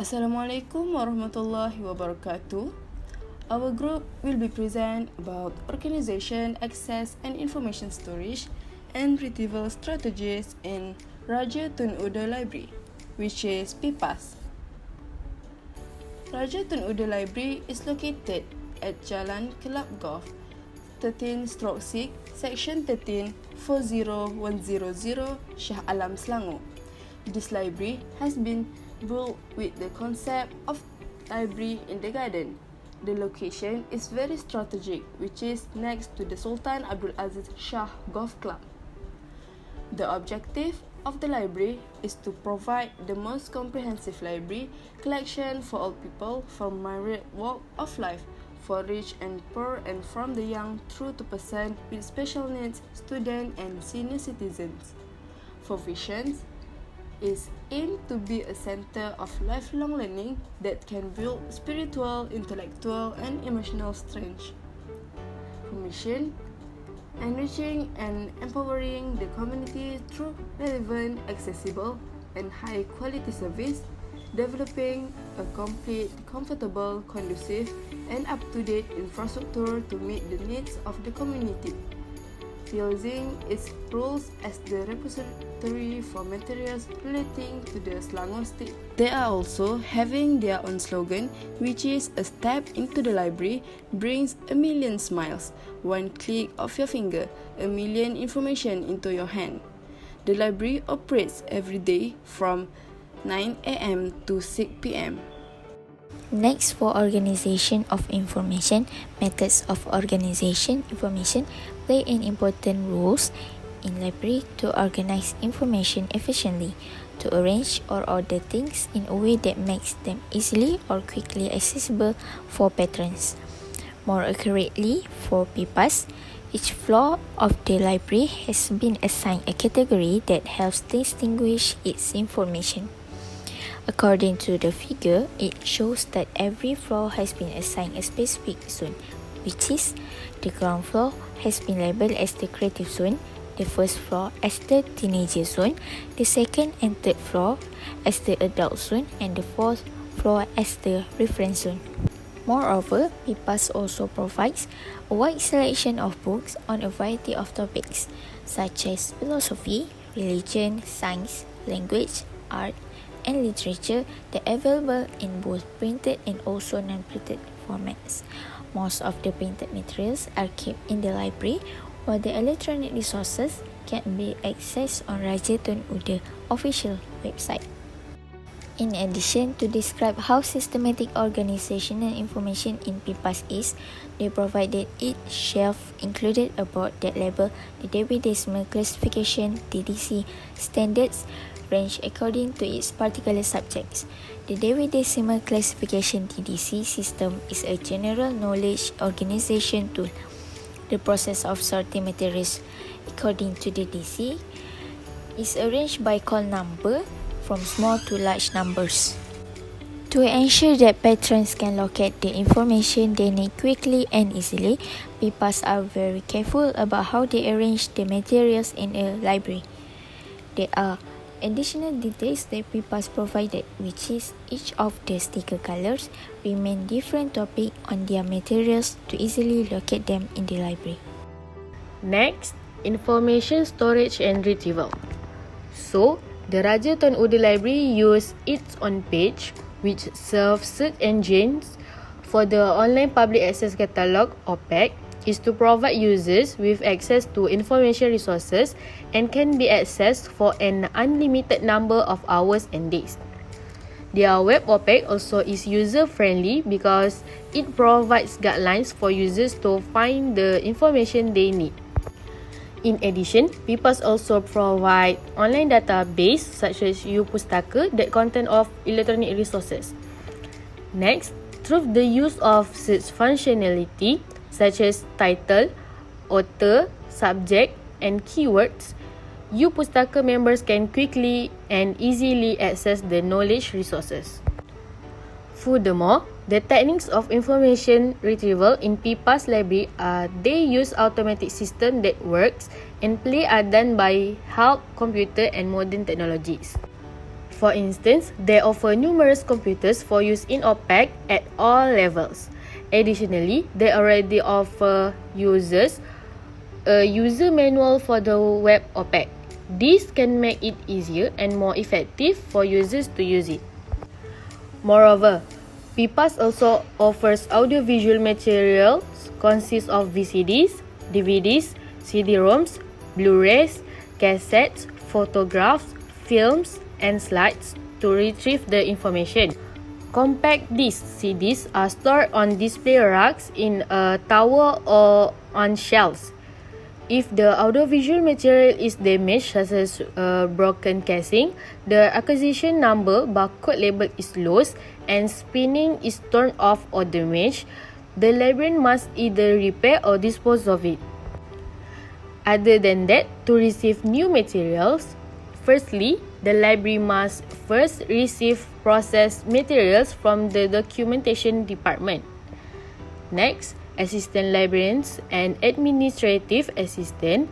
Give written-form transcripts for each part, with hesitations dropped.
Assalamualaikum warahmatullahi wabarakatuh. Our group will be present about organization, access and information storage and retrieval strategies in Raja Tun Uda Library, which is Pipas. Raja Tun Uda Library is located at Jalan Kelab Golf, 13/6, Section 13, 40100, Shah Alam, Selangor. This library has been built with the concept of library in the garden. The location is very strategic, which is next to the Sultan Abdul Aziz Shah Golf Club. The objective of the library is to provide the most comprehensive library collection for all people from myriad walk of life, for rich and poor, and from the young through to person with special needs, students and senior citizens. For visions, is aimed to be a center of lifelong learning that can build spiritual, intellectual, and emotional strength. For mission, enriching and empowering the community through relevant, accessible, and high-quality service, developing a complete, comfortable, conducive, and up-to-date infrastructure to meet the needs of the community, using its roles as the repository for materials relating to the Selangor state. They are also having their own slogan, which is "A step into the library brings a million smiles. One click of your finger, a million information into your hand." The library operates every day from 9 a.m. to 6 p.m. Next, for organization of information, methods of organization information play an important roles in library to organize information efficiently, to arrange or order things in a way that makes them easily or quickly accessible for patrons. More accurately, for Pipas, each floor of the library has been assigned a category that helps distinguish its information. According to the figure, it shows that every floor has been assigned a specific zone, which is the ground floor has been labelled as the creative zone, the first floor as the teenager zone, the second and third floor as the adult zone, and the fourth floor as the reference zone. Moreover, Pipas also provides a wide selection of books on a variety of topics, such as philosophy, religion, science, language, art, and literature that are available in both printed and also non-printed formats. Most of the printed materials are kept in the library, while the electronic resources can be accessed on Raja Tun Uda official website. In addition, to describe how systematic organizational information in Pipas is, they provided each shelf included a board that label the Dewey Decimal Classification (DDC) standards range according to its particular subjects. The Dewey Decimal Classification (DDC) system is a general knowledge organization tool. The process of sorting materials according to the DC is arranged by call number from small to large numbers. To ensure that patrons can locate the information they need quickly and easily, Pipas are very careful about how they arrange the materials in a library. There are additional details that Pipas provided, which is each of the sticker colors remain different topic on their materials to easily locate them in the library. Next, information storage and retrieval. So, the Raja Tun Uda Library use its own page, which serves search engines for the online public access catalog (OPAC), is to provide users with access to information resources and can be accessed for an unlimited number of hours and days. Their web OPAC also is user-friendly because it provides guidelines for users to find the information they need. In addition, Pipas also provide online database such as U-Pustaka that contain of electronic resources. Next, through the use of search functionality such as title, author, subject, and keywords, U-Pustaka members can quickly and easily access the knowledge resources. Furthermore, the techniques of information retrieval in Pipas library are they use automatic system that works and play are done by help computer and modern technologies. For instance, they offer numerous computers for use in OPEC at all levels. Additionally, they already offer users a user manual for the web OPEC. This can make it easier and more effective for users to use it. Moreover, Pipas also offers audiovisual materials consist of VCDs, DVDs, CD-ROMs, Blu-rays, cassettes, photographs, films, and slides to retrieve the information. Compact disc CDs are stored on display racks in a tower or on shelves. If the audiovisual material is damaged, such as a broken casing, the acquisition number barcode label is lost and spinning is turned off or damaged, the librarian must either repair or dispose of it. Other than that, to receive new materials, firstly, the library must first receive processed materials from the documentation department. Next, assistant librarians and administrative assistant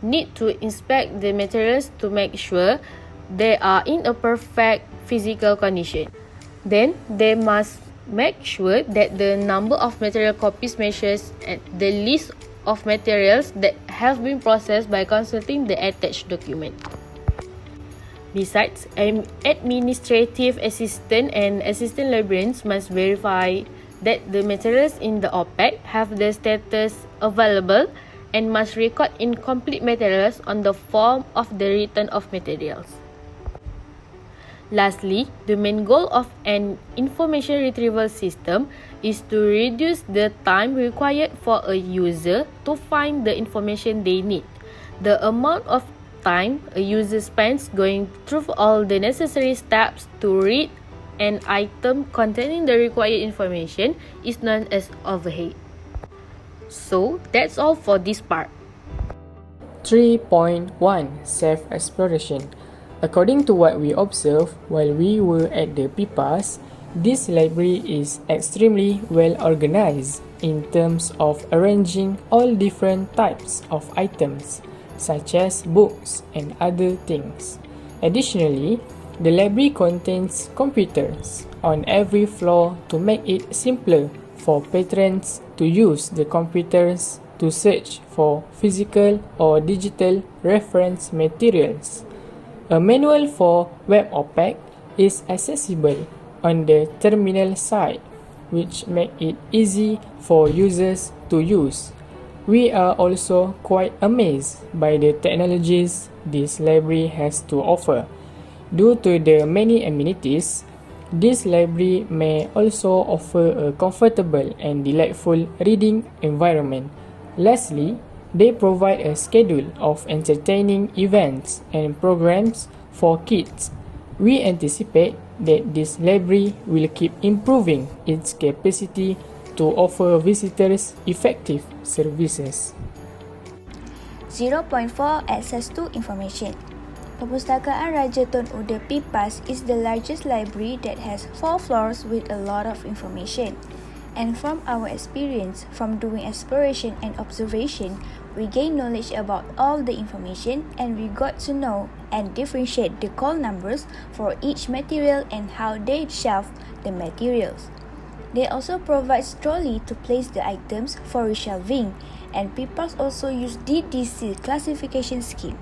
need to inspect the materials to make sure they are in a perfect physical condition. Then, they must make sure that the number of material copies matches the list of materials that have been processed by consulting the attached document. Besides, administrative assistant and assistant librarians must verify that the materials in the OPEC have the status available and must record incomplete materials on the form of the return of materials. Lastly, the main goal of an information retrieval system is to reduce the time required for a user to find the information they need. The amount of time a user spends going through all the necessary steps to read an item containing the required information is known as overhead. So, that's all for this part. 3.1 Self-exploration. According to what we observed while we were at the Pipas, this library is extremely well organized in terms of arranging all different types of items, such as books and other things. Additionally, the library contains computers on every floor to make it simpler for patrons to use the computers to search for physical or digital reference materials. A manual for web OPEC is accessible on the terminal side, which make it easy for users to use. We are also quite amazed by the technologies this library has to offer. Due to the many amenities, this library may also offer a comfortable and delightful reading environment. Lastly, they provide a schedule of entertaining events and programs for kids. We anticipate that this library will keep improving its capacity to offer visitors effective services. 0.4 Access to information. Perpustakaan Raja Tun Uda Pipas is the largest library that has 4 floors with a lot of information. And from our experience, from doing exploration and observation, we gain knowledge about all the information and we got to know and differentiate the call numbers for each material and how they shelve the materials. They also provide trolley to place the items for reshelving, and Pipas also use DDC classification scheme.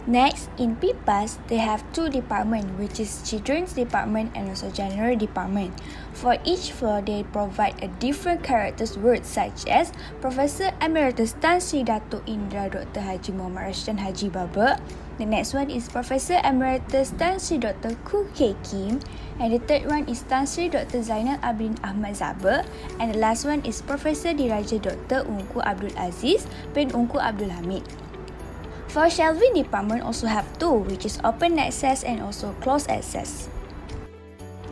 Next, in Pipas, they have 2 departments, which is Children's Department and also General Department. For each floor, they provide a different characters words such as Professor Emeritus Tan Sri Dato Indra Dr. Haji Muhammad Rashdan Haji Baba. The next one is Professor Emeritus Tan Sri Dr. Khoo K. Kim. And the third one is Tan Sri Dr. Zainal Abidin Ahmad Zaber. And the last one is Professor Diraja Dr. Ungku Abdul Aziz bin Ungku Abdul Hamid. For shelving department also have 2, which is open access and also closed access.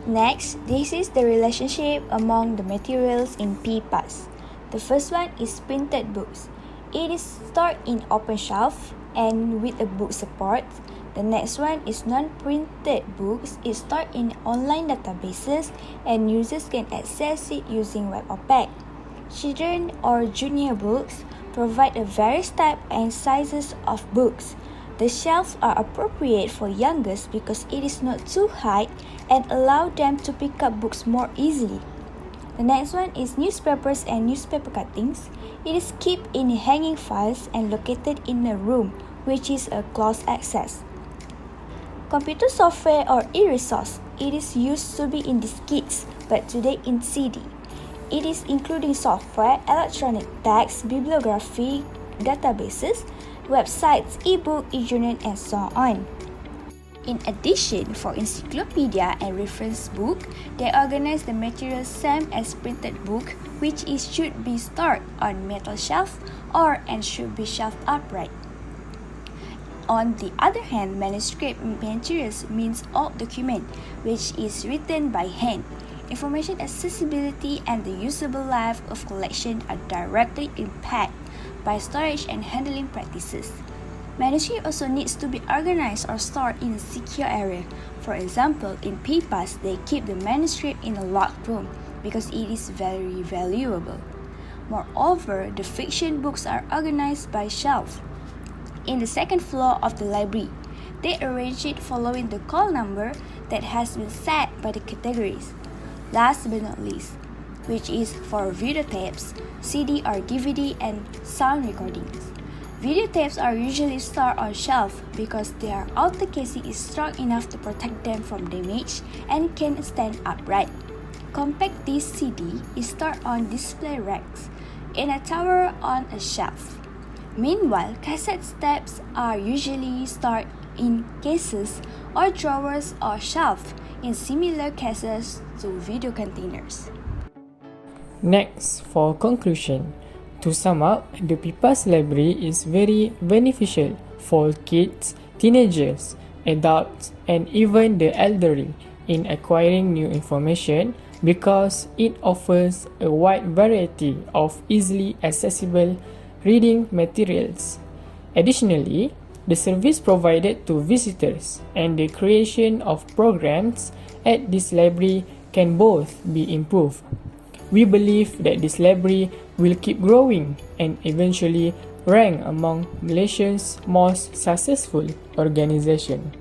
Next, this is the relationship among the materials in Pipas. The first one is printed books. It is stored in open shelf and with a book support. The next one is non-printed books. It's stored in online databases and users can access it using web OPEC. Children or junior books provide a various type and sizes of books. The shelves are appropriate for youngest because it is not too high and allow them to pick up books more easily. The next one is newspapers and newspaper cuttings. It is kept in hanging files and located in a room, which is a closed access. Computer software or e-resource. It is used to be in diskettes, but today in CD. It is including software, electronic text, bibliography, databases, websites, e-book, e-journal, and so on. In addition, for encyclopedia and reference book, they organize the material same as printed book, which should be stored on metal shelf and should be shelved upright. On the other hand, manuscript materials means old document, which is written by hand. Information accessibility and the usable life of collection are directly impacted by storage and handling practices. Manuscript also needs to be organized or stored in a secure area. For example, in Pipas, they keep the manuscript in a locked room because it is very valuable. Moreover, the fiction books are organized by shelf. In the second floor of the library, they arrange it following the call number that has been set by the categories. Last but not least, which is for videotapes, CD or DVD, and sound recordings. Videotapes are usually stored on shelf because their outer casing is strong enough to protect them from damage and can stand upright. Compact disc CD is stored on display racks in a tower on a shelf. Meanwhile, cassette tapes are usually stored in cases or drawers or shelves in similar cases to video containers. Next, for conclusion, to sum up, the Pipas library is very beneficial for kids, teenagers, adults, and even the elderly in acquiring new information because it offers a wide variety of easily accessible reading materials. Additionally, the service provided to visitors and the creation of programs at this library can both be improved. We believe that this library will keep growing and eventually rank among Malaysia's most successful organizations.